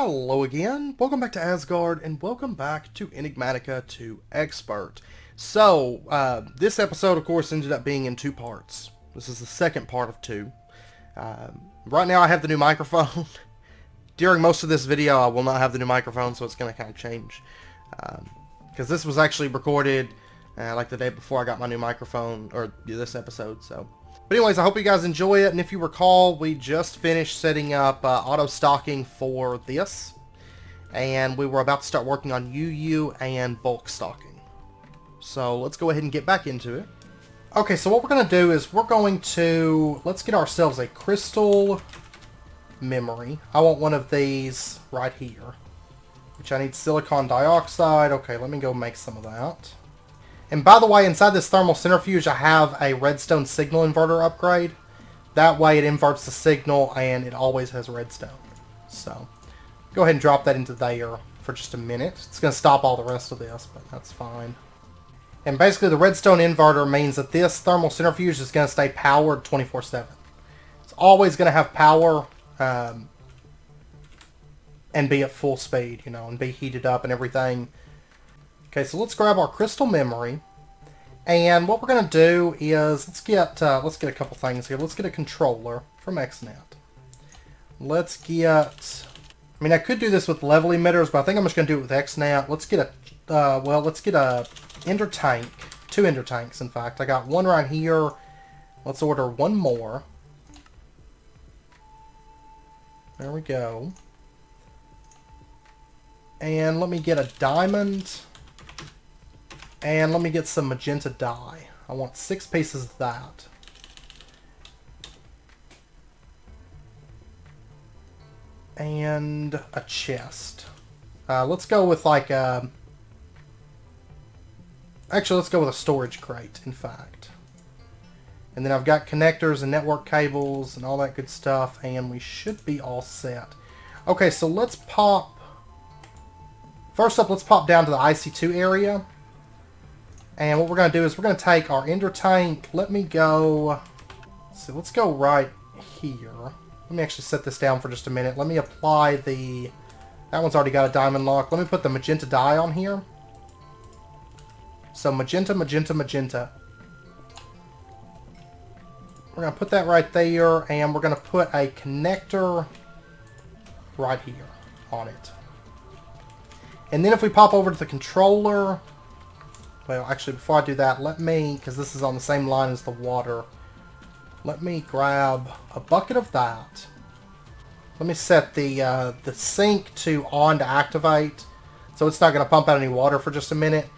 Hello again, welcome back to Asgard, and welcome back to Enigmatica to Expert. So, this episode, of course, ended up being in two parts. This is the second part of two. Right now I have the new microphone. During most of this video I will not have the new microphone, so it's going to kind of change. Because this was actually recorded like the day before I got my new microphone, or this episode, so... But anyways, I hope you guys enjoy it, and if you recall, we just finished setting up auto-stocking for this, and we were about to start working on UU and bulk stocking. So let's go ahead and get back into it. Okay, so what we're going to do is let's get ourselves a crystal memory. I want one of these right here, which I need silicon dioxide. Okay, let me go make some of that. And by the way, inside this thermal centrifuge, I have a redstone signal inverter upgrade. That way it inverts the signal and it always has redstone. So, go ahead and drop that into there for just a minute. It's going to stop all the rest of this, but that's fine. And basically the redstone inverter means that this thermal centrifuge is going to stay powered 24/7. It's always going to have power and be at full speed, you know, and be heated up and everything. Okay, so let's grab our crystal memory, and what we're going to do is let's get a couple things here. Let's get a controller from XNet. Let's get, I mean, I could do this with level emitters, but I think I'm just going to do it with XNet. Let's get a ender tank, two ender tanks, in fact. I got one right here. Let's order one more. There we go. And let me get a diamond. And let me get some magenta dye. I want 6 pieces of that. And a chest. Let's go with like a... Actually, let's go with a storage crate, in fact. And then I've got connectors and network cables and all that good stuff. And we should be all set. Okay, so let's pop... First up, let's pop down to the IC2 area. And what we're going to do is we're going to take our ender tank. Let me go... So let's go right here. Let me actually set this down for just a minute. Let me apply the... That one's already got a diamond lock. Let me put the magenta dye on here. So magenta, magenta, magenta. We're going to put that right there. And we're going to put a connector right here on it. And then if we pop over to the controller... Well, actually, before I do that, let me, because this is on the same line as the water, let me grab a bucket of that. Let me set the sink to on to activate, so it's not going to pump out any water for just a minute.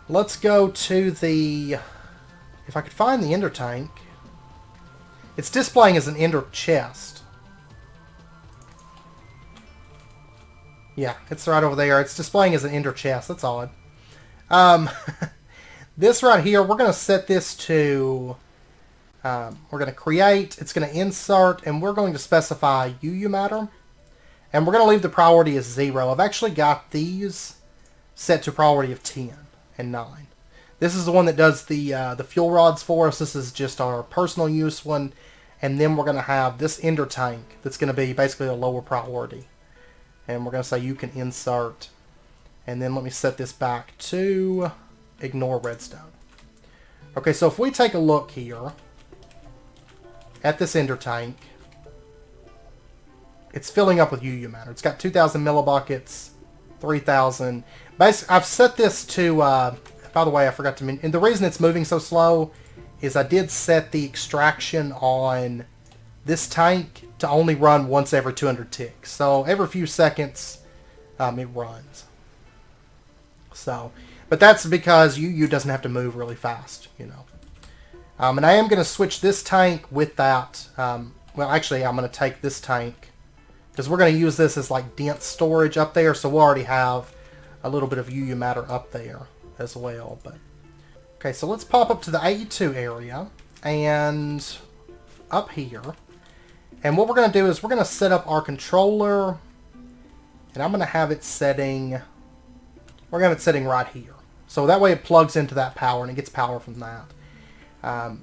Let's go to the, if I could find the ender tank. It's displaying as an ender chest. Yeah, it's right over there. It's displaying as an ender chest. That's odd. This right here, we're going to set this to, we're going to create, it's going to insert, and we're going to specify UU matter. And we're going to leave the priority as 0. I've actually got these set to priority of 10 and 9. This is the one that does the fuel rods for us. This is just our personal use one. And then we're going to have this ender tank that's going to be basically a lower priority. And we're going to say you can insert. And then let me set this back to ignore redstone. Okay, so if we take a look here at this ender tank, it's filling up with UU matter. It's got 2,000 millibuckets, 3,000. Basically, I've set this to, by the way, I forgot to mention, and the reason it's moving so slow is I did set the extraction on this tank to only run once every 200 ticks. So every few seconds, it runs. So, but that's because UU doesn't have to move really fast, you know. And I am going to switch this tank with that. Well, actually, I'm going to take this tank because we're going to use this as like dense storage up there. So we'll already have a little bit of UU matter up there as well. But okay, so let's pop up to the AE2 area and up here. And what we're going to do is we're going to set up our controller, and I'm going to have it setting. We're going to have it setting right here. So that way it plugs into that power and it gets power from that.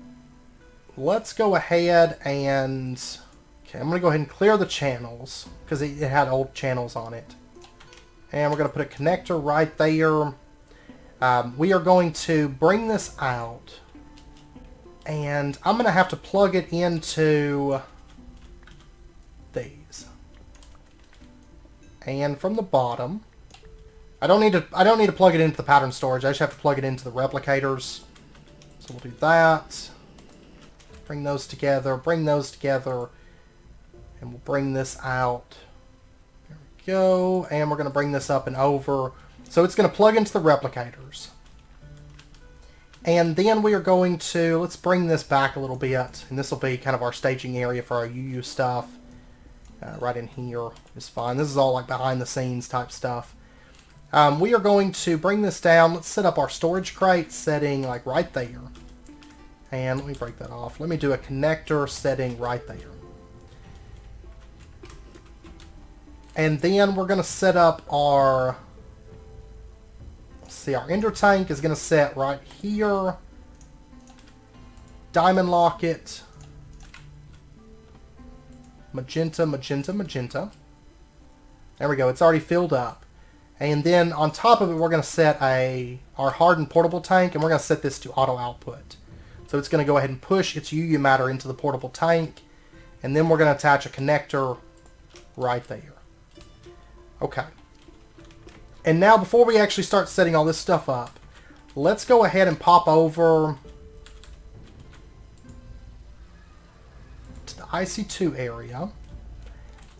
Let's go ahead and Okay, I'm going to go ahead and clear the channels because it had old channels on it. And we're going to put a connector right there. We are going to bring this out. And I'm going to have to plug it into these. And from the bottom, I don't need to plug it into the pattern storage. I just have to plug it into the replicators. So we'll do that. Bring those together, and we'll bring this out. There we go. And we're going to bring this up and over. So it's going to plug into the replicators. And then we are going to, let's bring this back a little bit. And this will be kind of our staging area for our UU stuff. Right in here is fine. This is all like behind the scenes type stuff. We are going to bring this down. Let's set up our storage crate setting like right there. And let me break that off. Let me do a connector setting right there. And then we're going to set up our, let's see, our ender tank is going to set right here. Diamond lock it. Magenta, magenta, magenta. There we go. It's already filled up. And then on top of it, we're going to set our hardened portable tank, and we're going to set this to auto output. So it's going to go ahead and push its UU matter into the portable tank, and then we're going to attach a connector right there. Okay. And now before we actually start setting all this stuff up, let's go ahead and pop over to the IC2 area.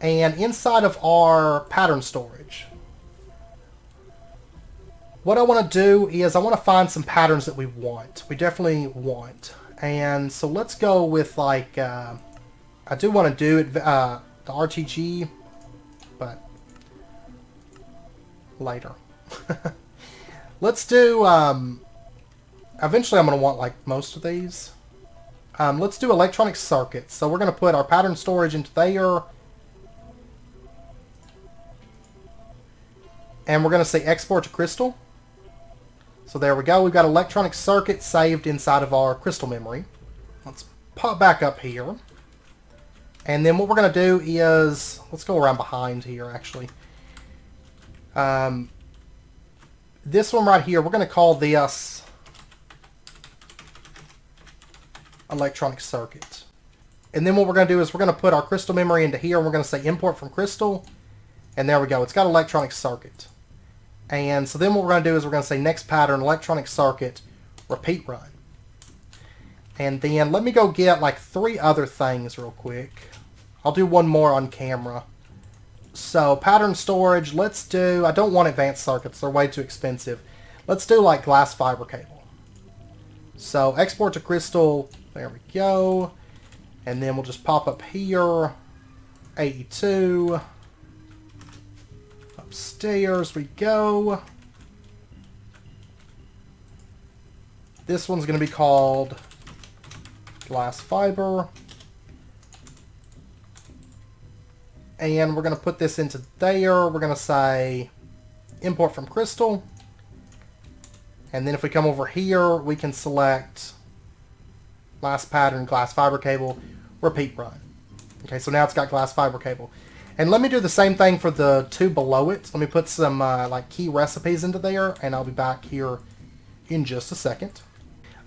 And inside of our pattern storage, what I want to do is I want to find some patterns that we want. We definitely want. And so let's go with like, I do want to do it, the RTG, but later. Let's do, eventually I'm going to want like most of these. Let's do electronic circuits. So we're going to put our pattern storage into there. And we're going to say export to crystal. So there we go. We've got electronic circuits saved inside of our crystal memory. Let's pop back up here. And then what we're going to do is, let's go around behind here actually. This one right here, we're going to call this electronic circuit. And then what we're going to do is we're going to put our crystal memory into here. And we're going to say import from crystal. And there we go. It's got electronic circuit. And so then what we're going to do is we're going to say next pattern, electronic circuit, repeat run. And then let me go get like 3 other things real quick. I'll do one more on camera. So pattern storage, let's do, I don't want advanced circuits, they're way too expensive. Let's do like glass fiber cable. So export to crystal, there we go. And then we'll just pop up here, AE2. Upstairs we go. This one's going to be called glass fiber. And we're going to put this into there. We're going to say import from crystal. And then if we come over here, we can select last pattern, glass fiber cable, repeat run. Okay, so now it's got glass fiber cable. And let me do the same thing for the 2 below it. Let me put some like key recipes into there, and I'll be back here in just a second.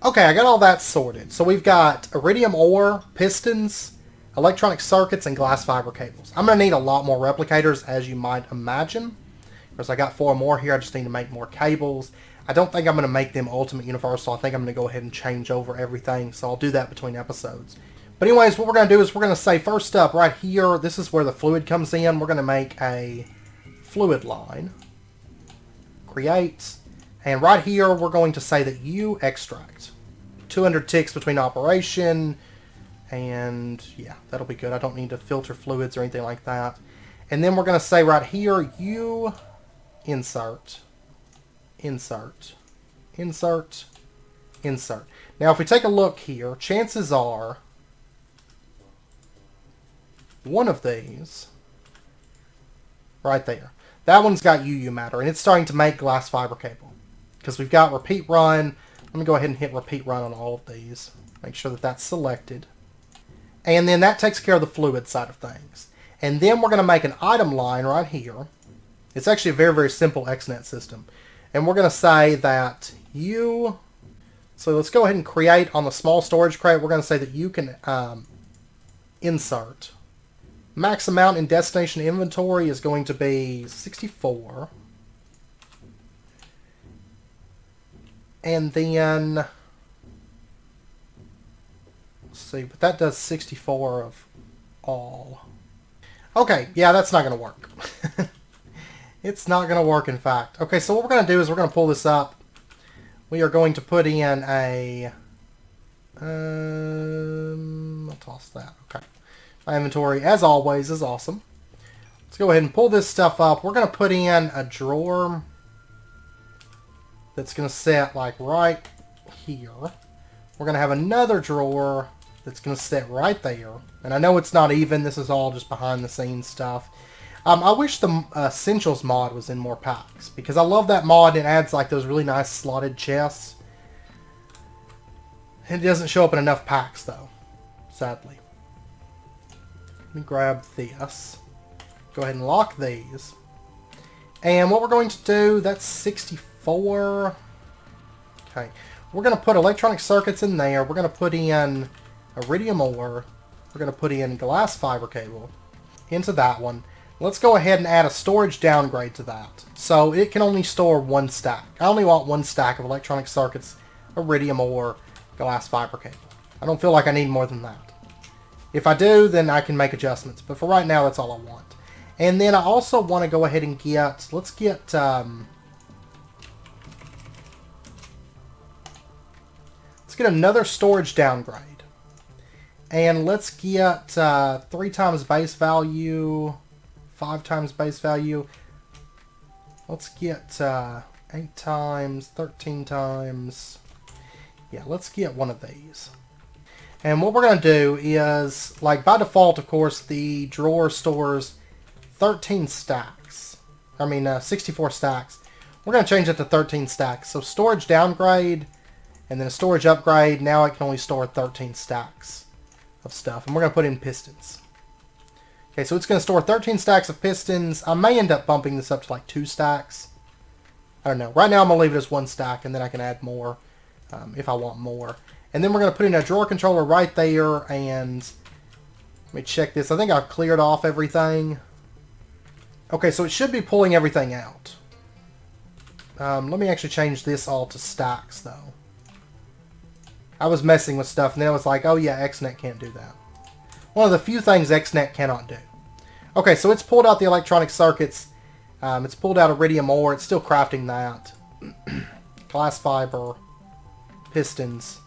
Okay, I got all that sorted. So we've got iridium ore, pistons, electronic circuits, and glass fiber cables. I'm going to need a lot more replicators, as you might imagine. Because I got 4 more here, I just need to make more cables. I don't think I'm going to make them ultimate universal. I think I'm going to go ahead and change over everything, so I'll do that between episodes. But anyways, what we're going to do is we're going to say first up right here, this is where the fluid comes in. We're going to make a fluid line. Create. And right here, we're going to say that you extract. 200 ticks between operation. And yeah, that'll be good. I don't need to filter fluids or anything like that. And then we're going to say right here, you insert. Insert. Insert. Insert. Now, if we take a look here, chances are one of these right there. That one's got UU matter, and it's starting to make glass fiber cable. Because we've got repeat run. Let me go ahead and hit repeat run on all of these. Make sure that that's selected. And then that takes care of the fluid side of things. And then we're going to make an item line right here. It's actually a very, very simple XNet system. And we're going to say that you... So let's go ahead and create on the small storage crate. We're going to say that you can insert. Max amount in destination inventory is going to be 64. And then... Let's see, but that does 64 of all. Okay, yeah, that's not going to work. It's not going to work, in fact. Okay, so what we're going to do is we're going to pull this up. We are going to put in a... I'll toss that. Okay. My inventory, as always, is awesome. Let's go ahead and pull this stuff up. We're going to put in a drawer that's going to sit, like, right here. We're going to have another drawer that's going to sit right there. And I know it's not even. This is all just behind-the-scenes stuff. I wish the Essentials mod was in more packs, because I love that mod. It adds like those really nice slotted chests. It doesn't show up in enough packs, though, sadly. Let me grab this. Go ahead and lock these. And what we're going to do, that's 64. Okay. We're going to put electronic circuits in there. We're going to put in iridium ore. We're going to put in glass fiber cable into that one. Let's go ahead and add a storage downgrade to that. So it can only store one stack. I only want one stack of electronic circuits, iridium ore, glass fiber cable. I don't feel like I need more than that. If I do, then I can make adjustments. But for right now, that's all I want. And then I also want to go ahead and get... Let's get... let's get another storage downgrade. And let's get 3 times base value... 5 times base value. Let's get 8 times, 13 times. Yeah, let's get one of these. And what we're going to do is, like by default, of course, the drawer stores 13 stacks. I mean, 64 stacks. We're going to change it to 13 stacks. So storage downgrade and then a storage upgrade. Now it can only store 13 stacks of stuff. And we're going to put in pistons. Okay, so it's going to store 13 stacks of pistons. I may end up bumping this up to like 2 stacks. I don't know. Right now I'm going to leave it as 1 stack, and then I can add more if I want more. And then we're going to put in a drawer controller right there, and let me check this. I think I've cleared off everything. Okay, so it should be pulling everything out. Let me actually change this all to stacks, though. I was messing with stuff, and then I was like, oh yeah, XNet can't do that. One of the few things XNet cannot do. Okay, so it's pulled out the electronic circuits. It's pulled out iridium ore. It's still crafting that. Glass fiber. Pistons.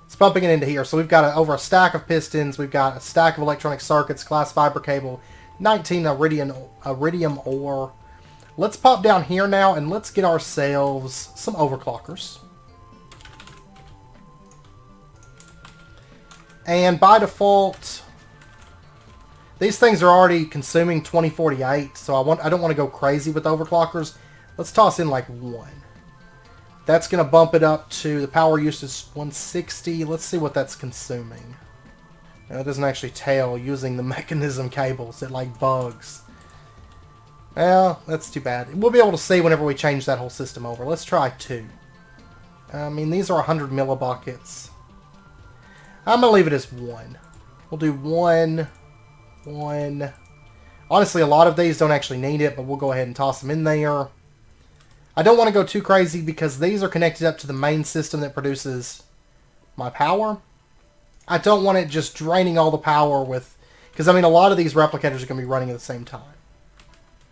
It's pumping it into here. So we've got over a stack of pistons. We've got a stack of electronic circuits. Glass fiber cable. 19 iridium ore. Let's pop down here now and let's get ourselves some overclockers. And by default... These things are already consuming 2048, so I don't want to go crazy with overclockers. Let's toss in like 1. That's going to bump it up to the power usage 160. Let's see what that's consuming. Now, it doesn't actually tell using the mechanism cables. It like bugs. Well, that's too bad. We'll be able to see whenever we change that whole system over. Let's try 2. I mean, these are 100 millibuckets. I'm going to leave it as 1. We'll do 1... 1. Honestly, a lot of these don't actually need it, but we'll go ahead and toss them in there. I don't want to go too crazy because these are connected up to the main system that produces my power. I don't want it just draining all the power with... Because, I mean, a lot of these replicators are going to be running at the same time.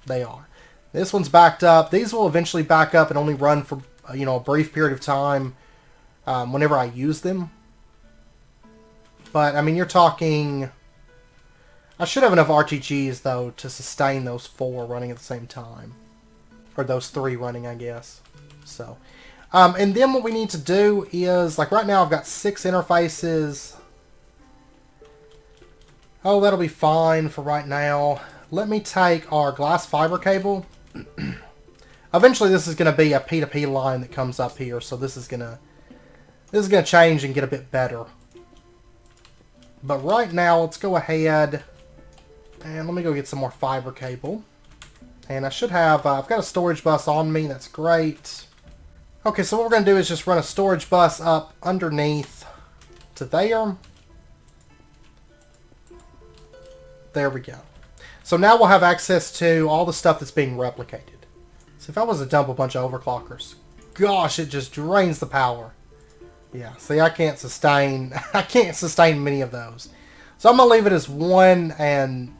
They are. This one's backed up. These will eventually back up and only run for, you know, a brief period of time whenever I use them. But, I mean, you're talking... I should have enough RTGs, though, to sustain those 4 running at the same time. Or those 3 running, I guess. So, and then what we need to do is, like right now I've got 6 interfaces. Oh, that'll be fine for right now. Let me take our glass fiber cable. Eventually this is going to be a P2P line that comes up here, so this is going to change and get a bit better. But right now, let's go ahead and let me go get some more fiber cable. And I should have, I've got a storage bus on me, that's great. Okay, so what we're going to do is just run a storage bus up underneath to there. There we go. So now we'll have access to all the stuff that's being replicated. So if I was to dump a bunch of overclockers, gosh, it just drains the power. Yeah, see, I can't sustain many of those. So I'm going to leave it as one, and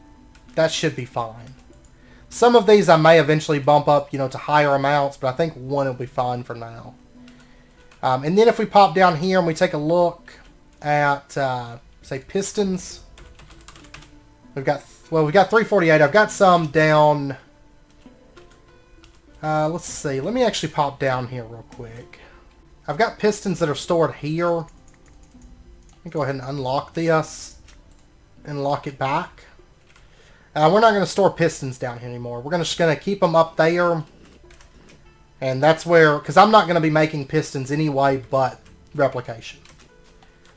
that should be fine. Some of these I may eventually bump up, you know, to higher amounts, but I think one will be fine for now. And then if we pop down here and we take a look at, say, pistons, we've got 348. I've got some down. Let's see. Let me actually pop down here real quick. I've got pistons that are stored here. Let me go ahead and unlock this and lock it back. We're not going to store pistons down here anymore. We're just going to keep them up there. And that's where, because I'm not going to be making pistons anyway, but replication.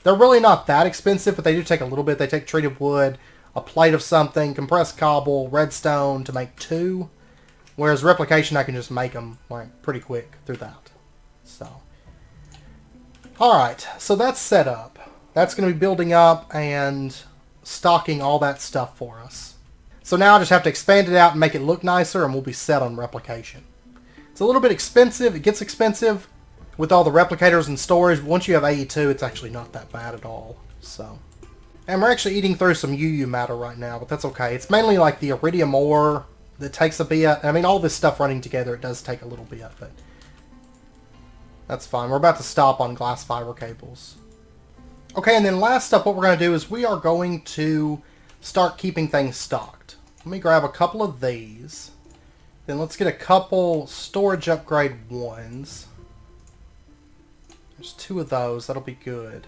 They're really not that expensive, but they do take a little bit. They take treated wood, a plate of something, compressed cobble, redstone to make 2. Whereas replication, I can just make them like pretty quick through that. So, alright, so that's set up. That's going to be building up and stocking all that stuff for us. So now I just have to expand it out and make it look nicer, and we'll be set on replication. It's a little bit expensive. It gets expensive with all the replicators and storage. But once you have AE2, it's actually not that bad at all. So, and we're actually eating through some UU matter right now, but that's okay. It's mainly like the iridium ore that takes a bit. I mean, all this stuff running together, it does take a little bit, but that's fine. We're about to stop on glass fiber cables. Okay, and then last up, what we're going to do is we are going to start keeping things stocked. Let me grab a couple of these. Then let's get a couple storage upgrade ones. There's 2 of those. That'll be good.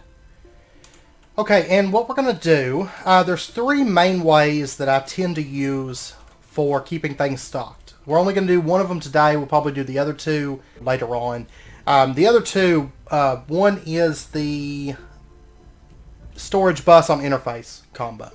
Okay, and what we're going to do, there's 3 main ways that I tend to use for keeping things stocked. We're only going to do one of them today. We'll probably do the other 2 later on. The other 2, one is the storage bus on interface combo.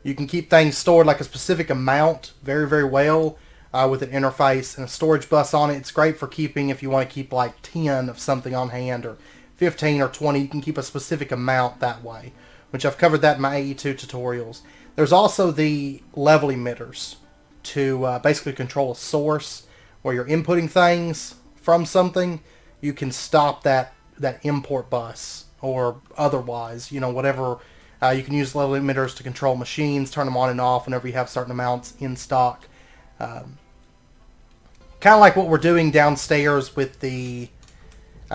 You can keep things stored like a specific amount very, very well with an interface and a storage bus on it. It's great for keeping, if you want to keep like 10 of something on hand or 15 or 20, you can keep a specific amount that way, which I've covered that in my AE2 tutorials. There's also the level emitters to basically control a source where you're inputting things from something. You can stop that import bus or otherwise, you know, whatever. You can use level emitters to control machines, turn them on and off whenever you have certain amounts in stock. Kind of like what we're doing downstairs with the...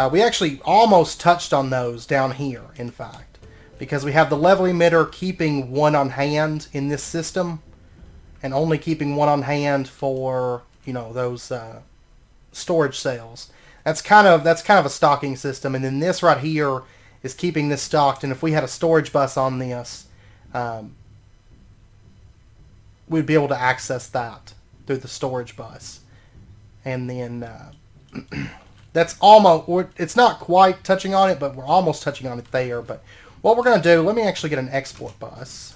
we actually almost touched on those down here, in fact. Because we have the level emitter keeping 1 on hand in this system. And only keeping 1 on hand for, you know, those storage cells. That's kind of a stocking system. And then this right here is keeping this stocked, and if we had a storage bus on this, we'd be able to access that through the storage bus. And then that's almost, it's not quite touching on it, but we're almost touching on it there. But what we're going to do, let me actually get an export bus.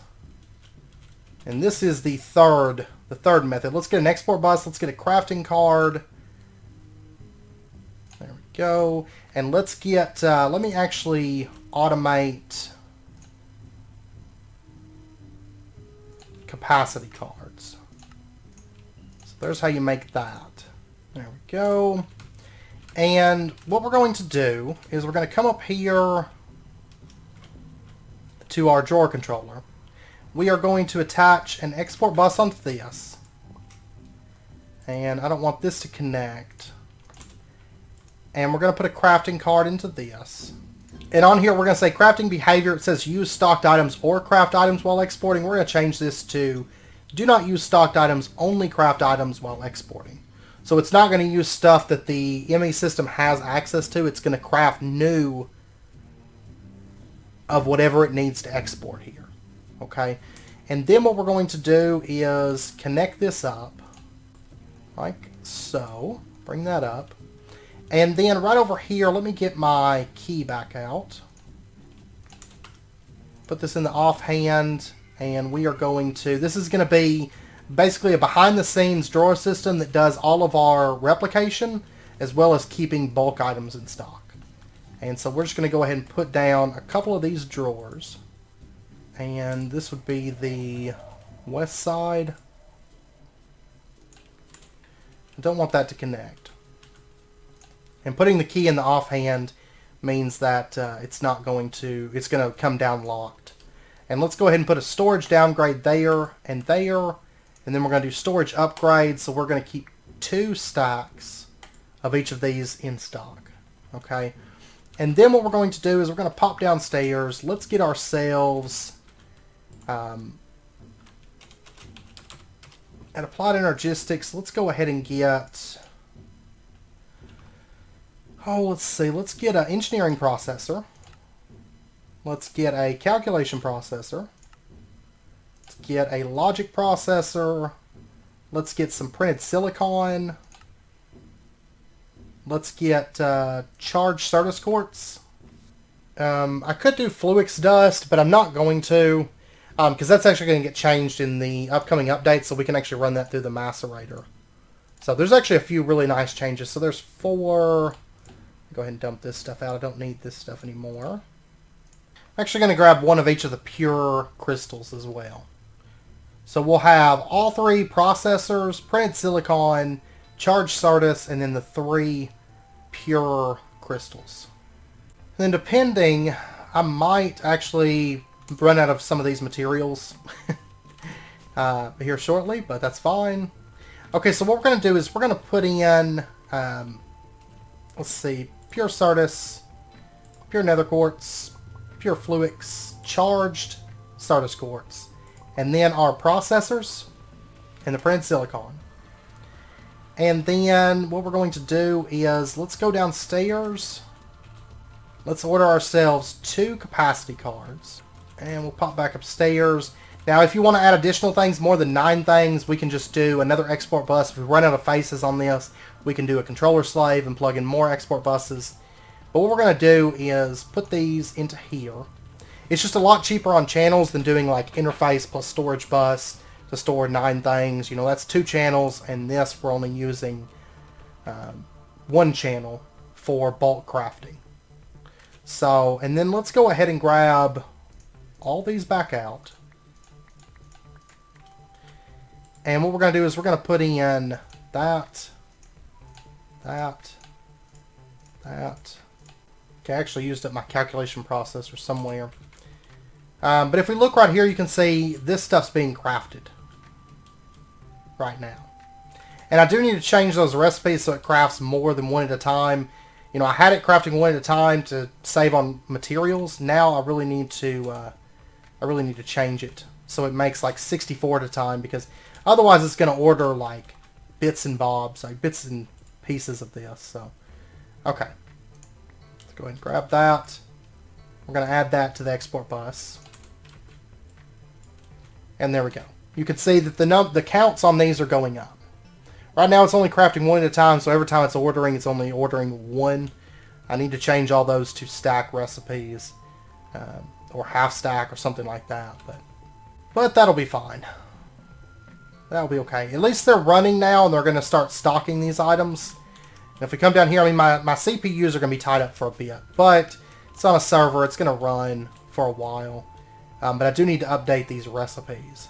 And this is the third method. Let's get an export bus, let's get a crafting card. There we go. And let's get, let me actually automate capacity cards. So there's how you make that. There we go. And what we're going to do is we're going to come up here to our drawer controller. We are going to attach an export bus onto this. And I don't want this to connect. And we're going to put a crafting card into this. And on here we're going to say crafting behavior. It says use stocked items or craft items while exporting. We're going to change this to do not use stocked items, only craft items while exporting. So it's not going to use stuff that the ME system has access to. It's going to craft new of whatever it needs to export here. Okay? And then what we're going to do is connect this up. Like so. Bring that up. And then right over here, let me get my key back out. put this in the offhand, and we are going to, this is going to be basically a behind-the-scenes drawer system that does all of our replication, as well as keeping bulk items in stock. And so we're just going to go ahead and put down a couple of these drawers. And this would be the west side. I don't want that to connect. And putting the key in the offhand means that it's going to come down locked. And let's go ahead and put a storage downgrade there and there. And then we're going to do storage upgrades. So we're going to keep 2 stacks of each of these in stock. Okay. And then what we're going to do is we're going to pop downstairs. Let's get ourselves at Applied Energistics. Let's go ahead and get, let's see. Let's get an engineering processor. Let's get a calculation processor. Let's get a logic processor. Let's get some printed silicon. Let's get charged Certus quartz. I could do Fluix dust, but I'm not going to, because that's actually going to get changed in the upcoming update, so we can actually run that through the macerator. So there's actually a few really nice changes. So there's 4. Go ahead and dump this stuff out. I don't need this stuff anymore. I'm actually going to grab one of each of the pure crystals as well. So we'll have all 3 processors, printed silicon, charged Certus, and then the 3 pure crystals. And then depending, I might actually run out of some of these materials here shortly, but that's fine. Okay, so what we're going to do is we're going to put in, let's see, pure Certus, pure nether quartz, pure Fluix, charged Certus quartz, and then our processors and the printed silicon. And then what we're going to do is, let's go downstairs. Let's order ourselves 2 capacity cards. And we'll pop back upstairs. Now, if you want to add additional things, more than 9 things, we can just do another export bus. If we run out of faces on this, we can do a controller slave and plug in more export buses. But what we're going to do is put these into here. It's just a lot cheaper on channels than doing like interface plus storage bus to store 9 things. You know, that's 2 channels, and this we're only using 1 channel for bulk crafting. So, and then let's go ahead and grab all these back out. And what we're going to do is we're going to put in that. Okay, I actually used up my calculation processor somewhere. But if we look right here, you can see this stuff's being crafted right now. And I do need to change those recipes so it crafts more than 1 at a time. You know, I had it crafting 1 at a time to save on materials. Now I really need to change it so it makes like 64 at a time, because otherwise it's going to order like bits and bobs, like bits and pieces of this. So, okay. Let's go ahead and grab that. We're going to add that to the export bus. And there we go. You can see that the counts on these are going up. Right now it's only crafting 1 at a time, so every time it's only ordering 1. I need to change all those to stack recipes, or half stack or something like that. But that'll be fine. That'll be okay. At least they're running now, and they're going to start stocking these items. And if we come down here, I mean, my CPUs are going to be tied up for a bit. But it's on a server. It's going to run for a while. But I do need to update these recipes.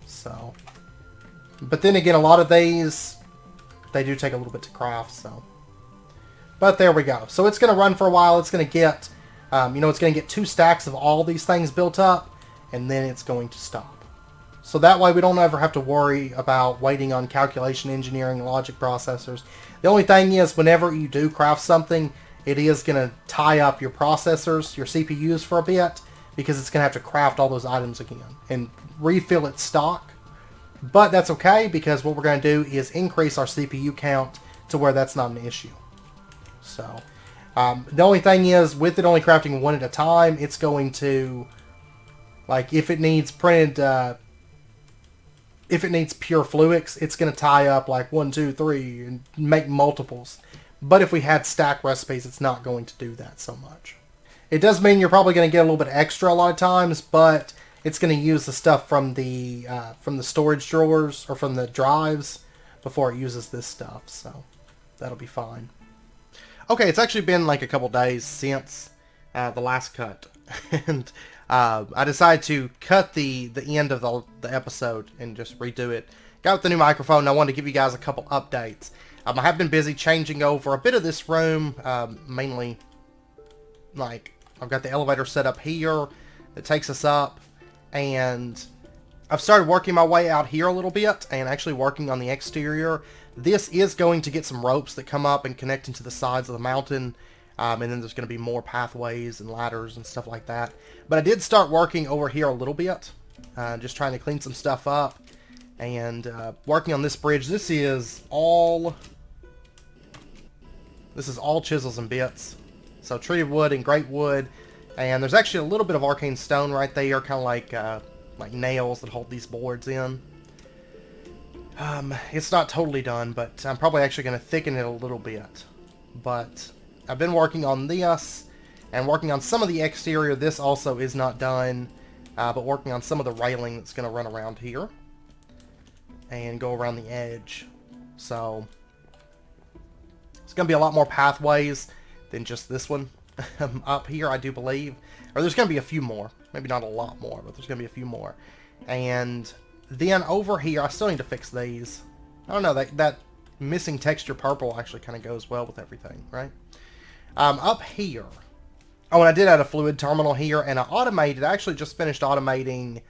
So, but then again, a lot of these, they do take a little bit to craft. So, but there we go. So it's going to run for a while. It's going to get, it's going to get 2 stacks of all these things built up, and then it's going to stop. So that way we don't ever have to worry about waiting on calculation, engineering, logic processors. The only thing is, whenever you do craft something, it is going to tie up your processors, your CPUs for a bit, because it's going to have to craft all those items again and refill its stock. But that's okay, because what we're going to do is increase our CPU count to where that's not an issue. So, the only thing is, with it only crafting 1 at a time, it's going to, like, if it needs printed, if it needs pure Fluix, it's going to tie up like 1, 2, 3 and make multiples. But if we had stack recipes, it's not going to do that so much. It does mean you're probably going to get a little bit extra a lot of times, but it's going to use the stuff from the storage drawers or from the drives before it uses this stuff, so that'll be fine. Okay, it's actually been like a couple days since the last cut, and I decided to cut the end of the episode and just redo it. Got the new microphone, and I wanted to give you guys a couple updates. I have been busy changing over a bit of this room, mainly, like, I've got the elevator set up here that takes us up, and I've started working my way out here a little bit, and actually working on the exterior. This is going to get some ropes that come up and connect into the sides of the mountain, and then there's going to be more pathways and ladders and stuff like that. But I did start working over here a little bit, just trying to clean some stuff up, and working on this bridge. This is all chisels and bits. So treated wood and great wood, and there's actually a little bit of arcane stone right there, kind of like nails that hold these boards in. It's not totally done, but I'm probably actually going to thicken it a little bit. But I've been working on this, and working on some of the exterior. This also is not done, but working on some of the railing that's going to run around here and go around the edge. So it's going to be a lot more pathways than just this one up here, I do believe. Or there's going to be a few more. Maybe not a lot more, but there's going to be a few more. And then over here, I still need to fix these. I don't know, that missing texture purple actually kind of goes well with everything, right? Up here. Oh, and I did add a fluid terminal here, and I actually just finished automating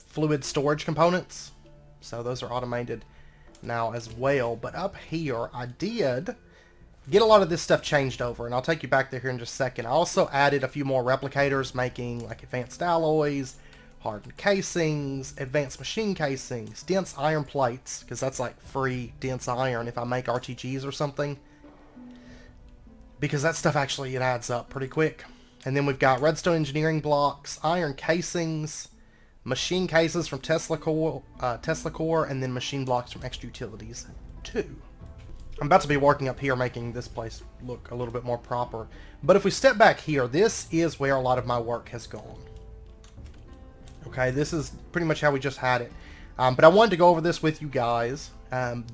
fluid storage components. So those are automated now as well. But up here, I did get a lot of this stuff changed over, and I'll take you back there here in just a second. I also added a few more replicators, making like advanced alloys, hardened casings, advanced machine casings, dense iron plates, because that's like free dense iron if I make RTGs or something. Because that stuff actually, it adds up pretty quick. And then we've got redstone engineering blocks, iron casings, machine cases from Tesla Core, and then machine blocks from Extra Utilities 2. I'm about to be working up here, making this place look a little bit more proper. But if we step back here, this is where a lot of my work has gone. Okay, this is pretty much how we just had it. But I wanted to go over this with you guys.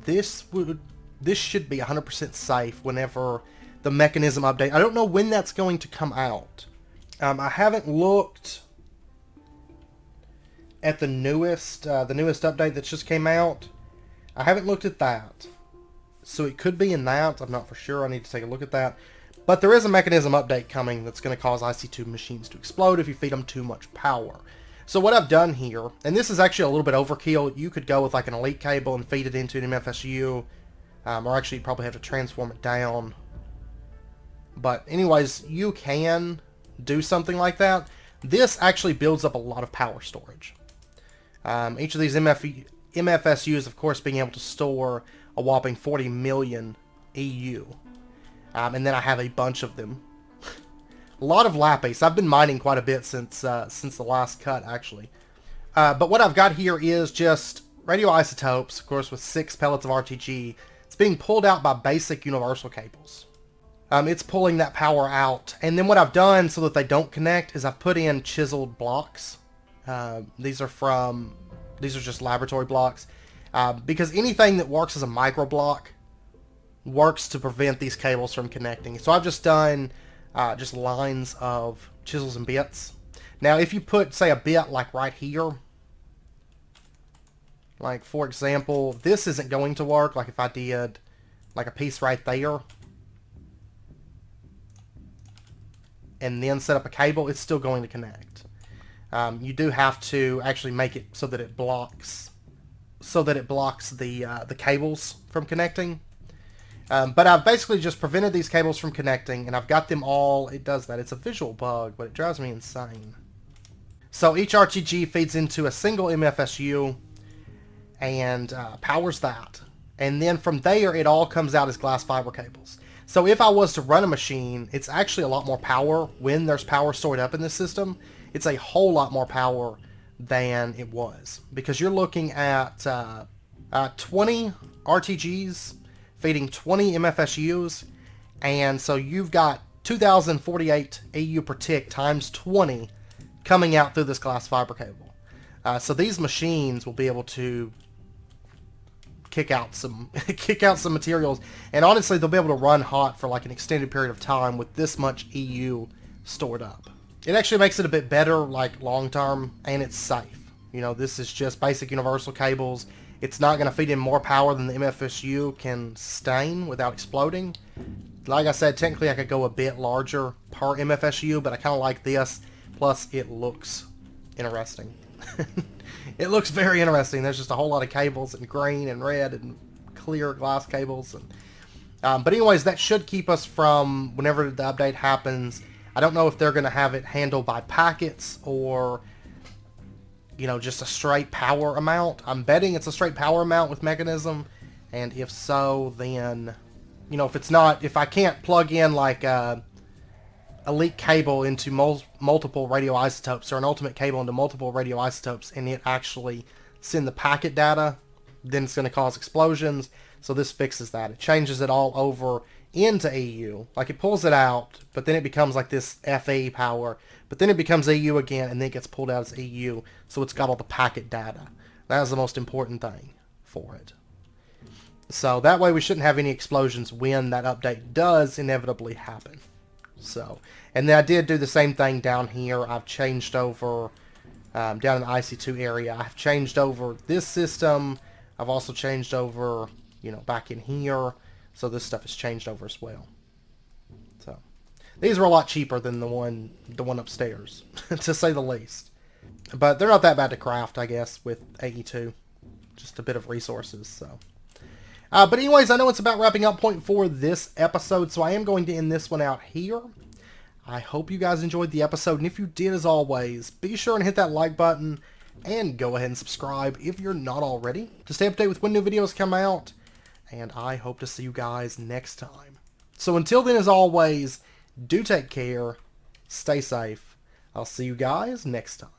This should be 100% safe whenever the mechanism update. I don't know when that's going to come out. I haven't looked at the newest update that just came out. I haven't looked at that. So it could be in that. I'm not for sure. I need to take a look at that. But there is a mechanism update coming that's going to cause IC2 machines to explode if you feed them too much power. So what I've done here, and this is actually a little bit overkill. You could go with like an elite cable and feed it into an MFSU. Or actually you probably have to transform it down. But anyways, you can do something like that. This actually builds up a lot of power storage. Each of these MFSUs, of course, being able to store a whopping 40 million EU. And then I have a bunch of them. A lot of lapis. I've been mining quite a bit since the last cut, actually. But what I've got here is just radioisotopes, of course, with 6 pellets of RTG. It's being pulled out by basic universal cables. It's pulling that power out. And then what I've done so that they don't connect is I've put in chiseled blocks. These are just laboratory blocks. Because anything that works as a micro block works to prevent these cables from connecting. So I've just done just lines of chisels and bits. Now if you put, say, a bit like right here, like for example, this isn't going to work. Like if I did like a piece right there and then set up a cable, it's still going to connect. You do have to actually make it so that it blocks the cables from connecting. But I've basically just prevented these cables from connecting, and I've got them all. It does that. It's a visual bug, but it drives me insane. So each RTG feeds into a single MFSU and powers that. And then from there, it all comes out as glass fiber cables. So if I was to run a machine, it's actually a lot more power when there's power stored up in this system. It's a whole lot more power than it was. Because you're looking at 20 RTGs feeding 20 MFSUs. And so you've got 2,048 EU per tick times 20 coming out through this glass fiber cable. So these machines will be able to kick out some materials, and honestly they'll be able to run hot for like an extended period of time with this much EU stored up. It actually makes it a bit better like long term, and it's safe. You know, this is just basic universal cables. It's not going to feed in more power than the MFSU can sustain without exploding. Like I said, technically I could go a bit larger per MFSU, but I kind of like this. Plus, it looks interesting. It looks very interesting. There's just a whole lot of cables, and green and red and clear glass cables. But anyways, that should keep us from, whenever the update happens, I don't know if they're going to have it handled by packets or, you know, just a straight power amount. I'm betting it's a straight power amount with mechanism, and if so, then, you know, if it's not, if I can't plug in like a leak cable into multiple radioisotopes, or an ultimate cable into multiple radioisotopes, and it actually send the packet data, then it's going to cause explosions. So this fixes that. It changes it all over into EU. Like, it pulls it out, but then it becomes like this FE power, but then it becomes EU again, and then it gets pulled out as EU, so it's got all the packet data. That is the most important thing for it. So that way we shouldn't have any explosions when that update does inevitably happen. So, and then I did do the same thing down here. I've changed over, down in the IC2 area, I've changed over this system. I've also changed over, you know, back in here. So this stuff has changed over as well. So, these are a lot cheaper than the one upstairs, to say the least. But they're not that bad to craft, I guess, with AE2. Just a bit of resources, so. But anyways, I know it's about wrapping up point for this episode, so I am going to end this one out here. I hope you guys enjoyed the episode, and if you did, as always, be sure and hit that like button, and go ahead and subscribe if you're not already, to stay up to date with when new videos come out, and I hope to see you guys next time. So until then, as always, do take care, stay safe. I'll see you guys next time.